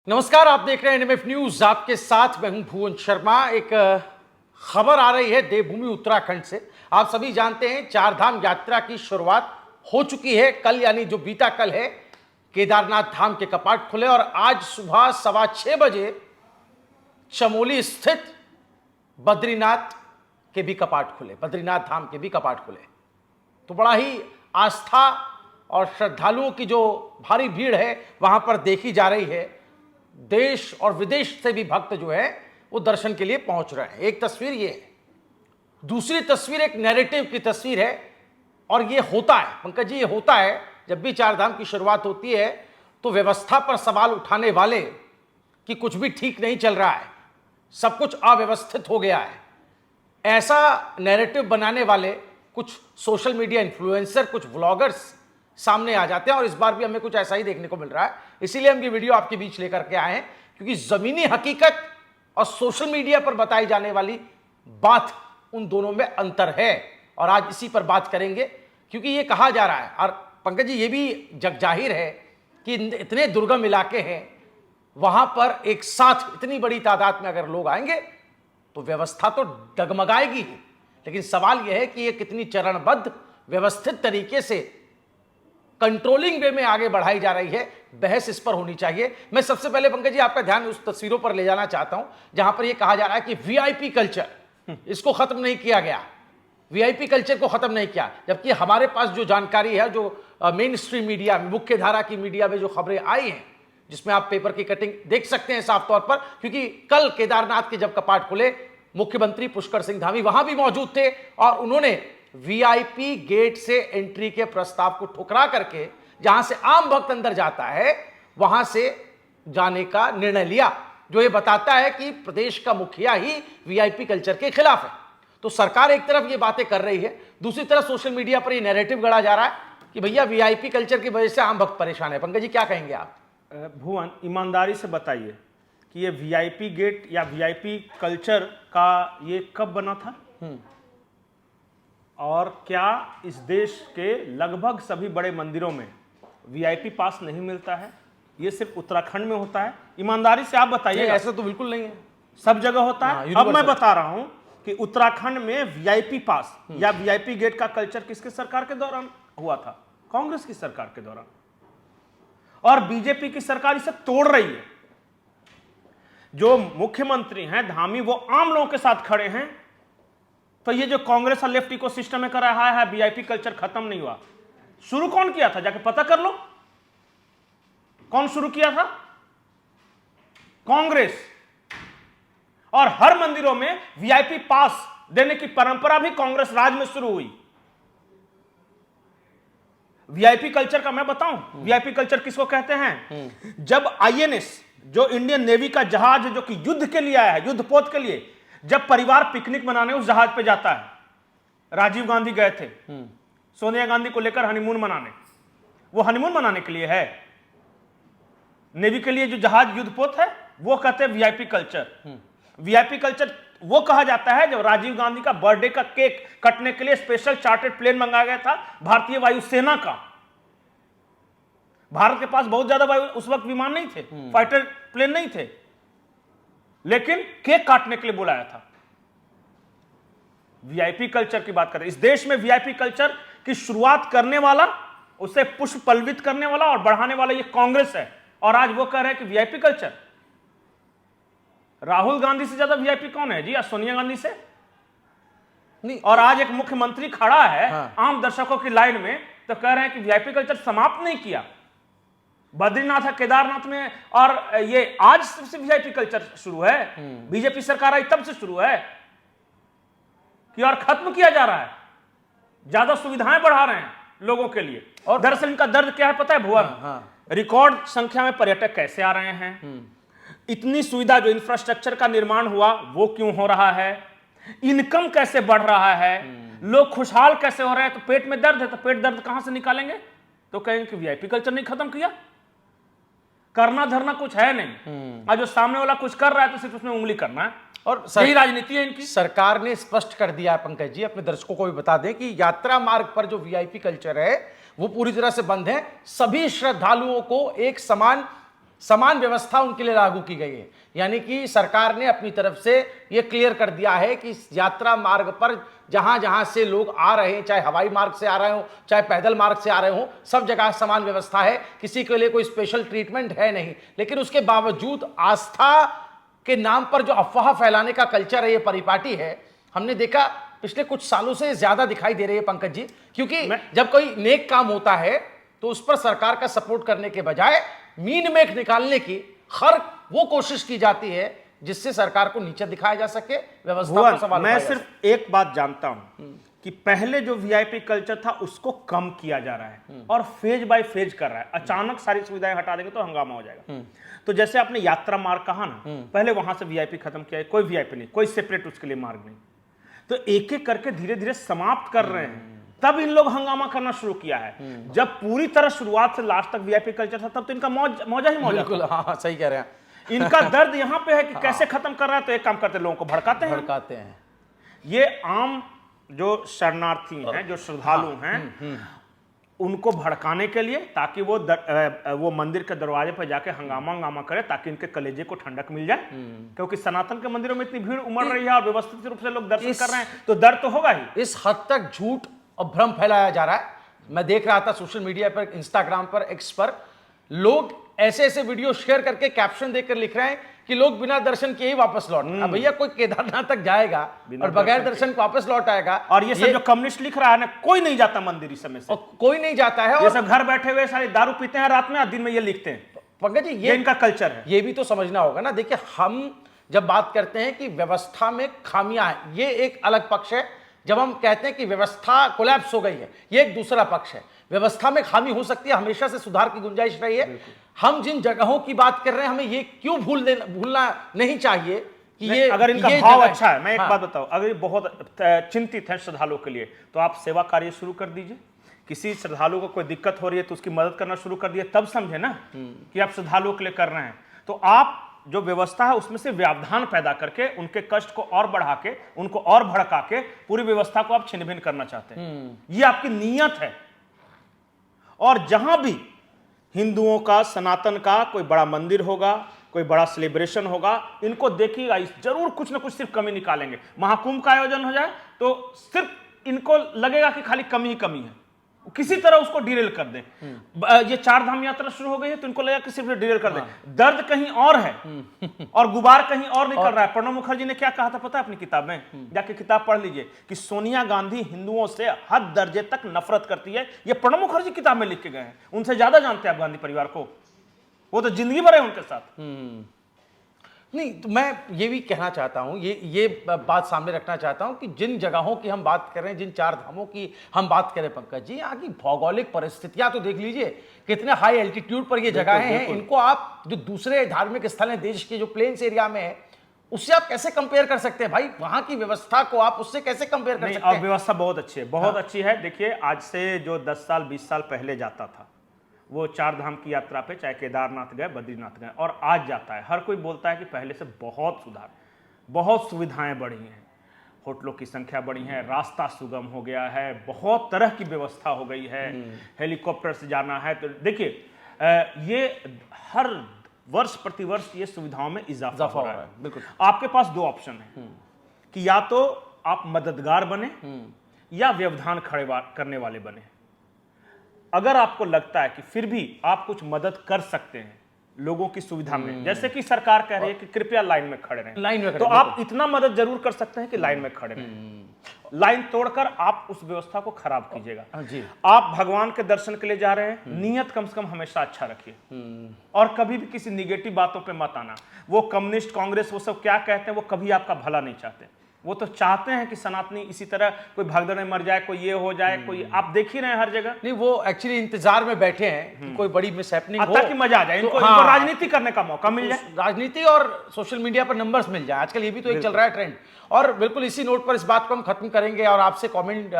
नमस्कार, आप देख रहे हैं एनएमएफ न्यूज। आपके साथ मैं हूं भुवन शर्मा। एक खबर आ रही है देवभूमि उत्तराखंड से। आप सभी जानते हैं चार धाम यात्रा की शुरुआत हो चुकी है। कल यानी जो बीता कल है केदारनाथ धाम के कपाट खुले और आज सुबह 6:15 बजे चमोली स्थित बद्रीनाथ के भी कपाट खुले, बद्रीनाथ धाम के भी कपाट खुले। तो बड़ा ही आस्था और श्रद्धालुओं की जो भारी भीड़ है वहां पर देखी जा रही है। देश और विदेश से भी भक्त जो है वो दर्शन के लिए पहुंच रहे हैं। एक तस्वीर ये है, दूसरी तस्वीर एक नैरेटिव की तस्वीर है। और ये होता है पंकज जी, ये होता है जब भी चार धाम की शुरुआत होती है तो व्यवस्था पर सवाल उठाने वाले कि कुछ भी ठीक नहीं चल रहा है, सब कुछ अव्यवस्थित हो गया है, ऐसा नैरेटिव बनाने वाले कुछ सोशल मीडिया इन्फ्लुएंसर, कुछ व्लॉगर्स सामने आ जाते हैं। और इस बार भी हमें कुछ ऐसा ही देखने को मिल रहा है। इसीलिए हम ये वीडियो आपके बीच लेकर के आए हैं, क्योंकि जमीनी हकीकत और सोशल मीडिया पर बताई जाने वाली बात, उन दोनों में अंतर है। और आज इसी पर बात करेंगे, क्योंकि ये कहा जा रहा है और पंकज जी ये भी जग जाहिर है कि इतने दुर्गम इलाके हैं, वहां पर एक साथ इतनी बड़ी तादाद में अगर लोग आएंगे तो व्यवस्था तो डगमगाएगी ही। लेकिन सवाल यह है कि ये कितनी चरणबद्ध व्यवस्थित तरीके से कंट्रोलिंग वे में आगे बढ़ाई जा रही है, बहस इस पर होनी चाहिए। मैं सबसे पहले पंकज जी आपका ध्यान उस तस्वीरों पर ले जाना चाहता हूं जहां पर यह कहा जा रहा है कि वीआईपी कल्चर, इसको खत्म नहीं किया गया, वीआईपी कल्चर को खत्म नहीं किया। जबकि हमारे पास जो जानकारी है, जो मेन स्ट्रीम मीडिया, मुख्य धारा की मीडिया में जो खबरें आई हैं, जिसमें आप पेपर की कटिंग देख सकते हैं साफ तौर पर, क्योंकि कल केदारनाथ के जब कपाट खुले मुख्यमंत्री पुष्कर सिंह धामी वहां भी मौजूद थे और उन्होंने वीआईपी गेट से एंट्री के प्रस्ताव को ठुकरा करके जहां से आम भक्त अंदर जाता है वहां से जाने का निर्णय लिया, जो ये बताता है कि प्रदेश का मुखिया ही वीआईपी कल्चर के खिलाफ है। तो सरकार एक तरफ ये बातें कर रही है, दूसरी तरफ सोशल मीडिया पर ये नैरेटिव गढ़ा जा रहा है कि भैया वीआईपी कल्चर की वजह से आम भक्त परेशान है। पंकज जी क्या कहेंगे आप? भुवन, ईमानदारी से बताइए कि ये वीआईपी गेट या वीआईपी कल्चर का ये कब बना था और क्या इस देश के लगभग सभी बड़े मंदिरों में वीआईपी पास नहीं मिलता है? ये सिर्फ उत्तराखंड में होता है? ईमानदारी से आप बताइए। ऐसा तो बिल्कुल नहीं है, सब जगह होता है। अब मैं बता रहा हूं कि उत्तराखंड में वीआईपी पास या वीआईपी गेट का कल्चर किसके सरकार के दौरान हुआ था? कांग्रेस की सरकार के दौरान। और बीजेपी की सरकार इसे तोड़ रही है। जो मुख्यमंत्री हैं धामी, वो आम लोगों के साथ खड़े हैं। तो ये जो कांग्रेस और लेफ्ट इको सिस्टम में कर रहा है वीआईपी कल्चर खत्म नहीं हुआ। शुरू कौन किया था? जाके पता कर लो कौन शुरू किया था। कांग्रेस। और हर मंदिरों में वीआईपी पास देने की परंपरा भी कांग्रेस राज में शुरू हुई। वीआईपी कल्चर का मैं बताऊं, वीआईपी कल्चर किसको कहते हैं? जब आईएनएस, जो इंडियन नेवी का जहाज जो कि युद्ध के लिए आया है, युद्धपोत के लिए, जब परिवार पिकनिक मनाने उस जहाज पे जाता है। राजीव गांधी गए थे सोनिया गांधी को लेकर हनीमून मनाने। वो हनीमून मनाने के लिए है। नेवी के लिए जो जहाज युद्धपोत है वो कहते हैं वीआईपी कल्चर। वीआईपी कल्चर वो कहा जाता है जब राजीव गांधी का बर्थडे का केक कटने के लिए स्पेशल चार्टर्ड प्लेन मंगाया गया था भारतीय वायुसेना का। भारत के पास बहुत ज्यादा उस वक्त विमान नहीं थे, फाइटर प्लेन नहीं थे, लेकिन केक काटने के लिए बुलाया था। वीआईपी कल्चर की बात करें, इस देश में वीआईपी कल्चर की शुरुआत करने वाला, उसे पुष्प पल्वित करने वाला और बढ़ाने वाला ये कांग्रेस है। और आज वो कह रहे हैं कि वीआईपी कल्चर। राहुल गांधी से ज्यादा वीआईपी कौन है जी? या सोनिया गांधी से नहीं। और आज एक मुख्यमंत्री खड़ा है आम दर्शकों की लाइन में तो कह रहे हैं कि वीआईपी कल्चर समाप्त नहीं किया। बद्रीनाथ है, केदारनाथ में, और ये आज से वीआईपी कल्चर शुरू है। बीजेपी सरकार आई तब से शुरू है कि और खत्म किया जा रहा है। ज्यादा सुविधाएं बढ़ा रहे हैं लोगों के लिए। और दरअसल इनका दर्द क्या है पता है भुवन? रिकॉर्ड संख्या में पर्यटक कैसे आ रहे हैं, इतनी सुविधा जो इंफ्रास्ट्रक्चर का निर्माण हुआ वो क्यों हो रहा है, इनकम कैसे बढ़ रहा है, लोग खुशहाल कैसे हो रहे हैं। तो पेट में दर्द है तो पेट दर्द कहां से निकालेंगे? तो कहेंगे कि वीआईपी कल्चर नहीं खत्म किया। करना धरना कुछ है नहीं। और जो सामने वाला कुछ कर रहा है तो सिर्फ उसमें उंगली करना है। और यही राजनीति है इनकी। सरकार ने स्पष्ट कर दिया है पंकज जी, अपने दर्शकों को भी बता दें कि यात्रा मार्ग पर जो वीआईपी कल्चर है वो पूरी तरह से बंद है। सभी श्रद्धालुओं को एक समान समान व्यवस्था उनके लिए लागू की गई है। यानी कि सरकार ने अपनी तरफ से यह क्लियर कर दिया है कि इस यात्रा मार्ग पर जहां जहां से लोग आ रहे हैं, चाहे हवाई मार्ग से आ रहे हो, चाहे पैदल मार्ग से आ रहे हो, सब जगह समान व्यवस्था है, किसी के लिए कोई स्पेशल ट्रीटमेंट है नहीं। लेकिन उसके बावजूद आस्था के नाम पर जो अफवाह फैलाने का कल्चर है, ये परिपाटी है, हमने देखा पिछले कुछ सालों से ज्यादा दिखाई दे रही है पंकज जी। क्योंकि जब कोई नेक काम होता है तो उस पर सरकार का सपोर्ट करने के बजाय मीन मेख निकालने की हर वो कोशिश की जाती है जिससे सरकार को नीचे दिखाया जा सके, व्यवस्था पर सवाल मैं सिर्फ एक बात जानता हूं कि पहले जो वीआईपी कल्चर था उसको कम किया जा रहा है और फेज बाय फेज कर रहा है। अचानक सारी सुविधाएं हटा देंगे तो हंगामा हो जाएगा। तो जैसे आपने यात्रा मार्ग कहा ना, पहले वहां से वीआईपी खत्म किया, कोई वीआईपी नहीं, कोई सेपरेट उसके लिए मार्ग नहीं, तो एक एक करके धीरे धीरे समाप्त कर रहे हैं। तब इन लोग हंगामा करना शुरू किया है। जब पूरी तरह शुरुआत से लास्ट तक वीआईपी कल्चर था तब तो इनका मौजा ही मौजा। बिल्कुल, हाँ सही कह रहे हैं। इनका दर्द यहां पे है कि कैसे खत्म कर रहा है, तो एक काम करते लोगों को भड़काते हैं। ये आम जो शरणार्थी हैं, जो श्रद्धालु हैं, उनको भड़काने के लिए, ताकि वो मंदिर के दरवाजे पर जाके हंगामा करे, ताकि इनके कलेजे को ठंडक मिल जाए। क्योंकि सनातन के मंदिरों में इतनी भीड़ उमड़ रही है और व्यवस्थित रूप से लोग दर्शन कर रहे हैं, तो दर्द तो होगा ही। इस हद तक झूठ और भ्रम फैलाया जा रहा है। मैं देख रहा था सोशल मीडिया पर, इंस्टाग्राम पर, एक्स पर, लोग ऐसे ऐसे वीडियो शेयर करके कैप्शन देकर लिख रहे हैं कि लोग बिना दर्शन किए ही वापस लौट। भैया कोई केदारनाथ तक जाएगा और बगैर दर्शन वापस लौट आएगा? और ये सब जो कम्युनिस्ट लिख रहा है ना, कोई नहीं जाता मंदिर इस समय से, कोई नहीं जाता है। ये सब घर बैठे हुए सारे दारू पीते हैं रात में और दिन में ये लिखते हैं। पंकज जी, ये इनका कल्चर है। ये भी तो समझना होगा ना। देखिए, हम जब बात करते हैं कि व्यवस्था में खामियां हैं, ये एक अलग पक्ष है। जब हम कहते हैं कि व्यवस्था कोलैप्स हो गई है, ये एक दूसरा पक्ष है। व्यवस्था में खामी हो सकती है, हमेशा से सुधार की गुंजाइश रही है। हम जिन जगहों की बात कर रहे हैं, हमें ये क्यों भूलना नहीं चाहिए कि ये, अगर इनका भाव अच्छा है। मैं एक बात बताऊं, अगर ये बहुत चिंतित है श्रद्धालुओं के लिए, तो आप सेवा कार्य शुरू कर दीजिए। किसी श्रद्धालु को कोई दिक्कत हो रही है तो उसकी मदद करना शुरू कर दिए, तब समझे ना कि आप श्रद्धालुओं के लिए कर रहे हैं। तो आप जो व्यवस्था है उसमें से व्यवधान पैदा करके, उनके कष्ट को और बढ़ा के, उनको और भड़का के पूरी व्यवस्था को आप छिन्न भिन्न करना चाहते हैं। ये आपकी नीयत है। और जहां भी हिंदुओं का, सनातन का कोई बड़ा मंदिर होगा, कोई बड़ा सेलिब्रेशन होगा, इनको देखिएगा, जरूर कुछ ना कुछ सिर्फ कमी निकालेंगे। महाकुंभ का आयोजन हो जाए तो सिर्फ इनको लगेगा कि खाली कमी ही कमी है, किसी तरह उसको डिरेल कर दें। ये 4 धाम यात्रा शुरू हो गई है तो इनको लगेगा कि सिर्फ डिरेल कर दें। दर्द कहीं और है और गुबार कहीं और निकल रहा है। प्रणब मुखर्जी ने क्या कहा था पता है अपनी किताब में? जाके किताब पढ़ लीजिए कि सोनिया गांधी हिंदुओं से हद दर्जे तक नफरत करती है। ये प्रणब मुखर्जी किताब में लिख के गए हैं। उनसे ज्यादा जानते हैं आप गांधी परिवार को, वो तो जिंदगी भर है उनके साथ। नहीं, तो मैं ये भी कहना चाहता हूँ, ये बात सामने रखना चाहता हूँ कि जिन जगहों की हम बात कर रहे हैं, जिन 4 धामों की हम बात करें पंकज जी, यहाँ की भौगोलिक परिस्थितियां तो देख लीजिए, कितने हाई एल्टीट्यूड पर ये जगहें हैं। इनको आप जो दूसरे धार्मिक स्थल हैं देश के, जो प्लेन्स एरिया में है, उससे आप कैसे कंपेयर कर सकते हैं भाई? वहां की व्यवस्था को आप उससे कैसे कंपेयर कर सकते हैं? व्यवस्था बहुत अच्छी है, बहुत अच्छी है। देखिए, आज से जो 10 साल 20 साल पहले जाता था वो 4 धाम की यात्रा पे, चाहे केदारनाथ गए, बद्रीनाथ गए, और आज जाता है, हर कोई बोलता है कि पहले से बहुत सुधार, बहुत सुविधाएं बढ़ी हैं, होटलों की संख्या बढ़ी है, रास्ता सुगम हो गया है, बहुत तरह की व्यवस्था हो गई है, हेलीकॉप्टर से जाना है। तो देखिए, ये हर वर्ष प्रतिवर्ष ये सुविधाओं में इजाफा हो रहा है। बिल्कुल। आपके पास 2 ऑप्शन है कि या तो आप मददगार बने या व्यवधान खड़े करने वाले बने। अगर आपको लगता है कि फिर भी आप कुछ मदद कर सकते हैं लोगों की सुविधा में, जैसे कि सरकार कह रही है कि कृपया लाइन में खड़े रहें, तो आप इतना मदद जरूर कर सकते हैं कि लाइन में खड़े रहें। लाइन तोड़कर आप उस व्यवस्था को खराब कीजिएगा। आप भगवान के दर्शन के लिए जा रहे हैं, नियत कम से कम हमेशा अच्छा रखिए और कभी भी किसी निगेटिव बातों पे मत आना। वो कम्युनिस्ट, कांग्रेस, वो सब क्या कहते हैं, वो कभी आपका भला नहीं चाहते। वो तो चाहते हैं कि सनातनी इसी तरह कोई भागदौड़ में मर जाए, कोई ये हो जाए, कोई, आप देख ही रहे हैं हर जगह। नहीं, वो एक्चुअली इंतजार में बैठे हैं कि कोई बड़ी मिसहैपनिंग हो, ताकि मजा आ जाए, इनको राजनीति करने का मौका मिल जाए, राजनीति और सोशल मीडिया पर नंबर्स मिल जाए। आजकल ये भी तो एक चल रहा है ट्रेंड। और बिल्कुल इसी नोट पर इस बात को हम खत्म करेंगे और आपसे कमेंट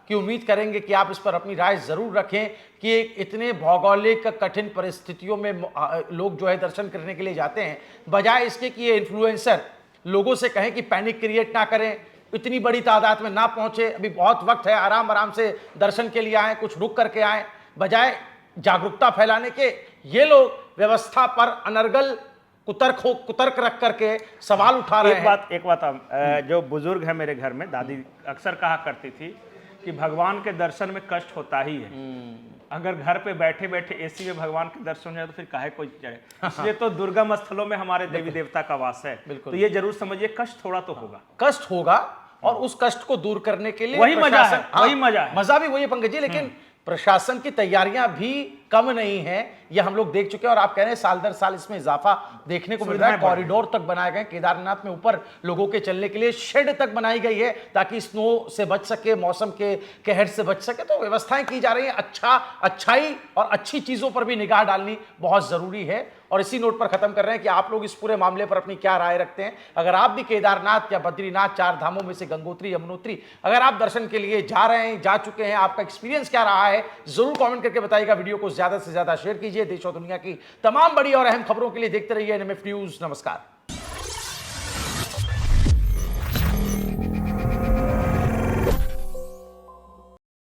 की उम्मीद करेंगे कि आप इस पर अपनी राय जरूर रखें कि इतने भौगोलिक कठिन परिस्थितियों में लोग जो है दर्शन करने के लिए जाते हैं, बजाय इसके कि ये इन्फ्लुएंसर लोगों से कहें कि पैनिक क्रिएट ना करें, इतनी बड़ी तादाद में ना पहुंचे, अभी बहुत वक्त है, आराम आराम से दर्शन के लिए आए, कुछ रुक करके आए, बजाय जागरूकता फैलाने के ये लोग व्यवस्था पर अनर्गल कुतर्क रख करके सवाल उठा रहे हैं। एक बात जो बुजुर्ग है मेरे घर में, दादी अक्सर कहा करती थी कि भगवान के दर्शन में कष्ट होता ही है। अगर घर पे बैठे बैठे एसी में भगवान के दर्शन हो जाए तो फिर काहे कोई चढ़े। इसलिए तो दुर्गम स्थलों में हमारे देवी देवता का वास है। तो ये जरूर समझिए कष्ट थोड़ा तो होगा, कष्ट होगा, और उस कष्ट को दूर करने के लिए वही मजा है, वही मजा है। मजा भी वही है पंकज जी, लेकिन प्रशासन की तैयारियां भी कम नहीं है, ये हम लोग देख चुके हैं। और आप कह रहे हैं साल दर साल इसमें इजाफा देखने को मिल रहा है। कॉरिडोर तक बनाए गए, केदारनाथ में ऊपर लोगों के चलने के लिए शेड तक बनाई गई है ताकि स्नो से बच सके, मौसम के कहर से बच सके। तो व्यवस्थाएं की जा रही हैं। अच्छाई और अच्छी चीजों पर भी निगाह डालनी बहुत जरूरी है। और इसी नोट पर खत्म कर रहे हैं कि आप लोग इस पूरे मामले पर अपनी क्या राय रखते हैं। अगर आप भी केदारनाथ या बद्रीनाथ, चार धामों में से गंगोत्री, यमुनोत्री, अगर आप दर्शन के लिए जा रहे हैं, जा चुके हैं, आपका एक्सपीरियंस क्या रहा है, जरूर कमेंट करके बताइएगा। वीडियो को ज्यादा से ज्यादा शेयर कीजिए। देश और दुनिया की तमाम बड़ी और अहम खबरों के लिए देखते रहिए एनएमएफ न्यूज। नमस्कार।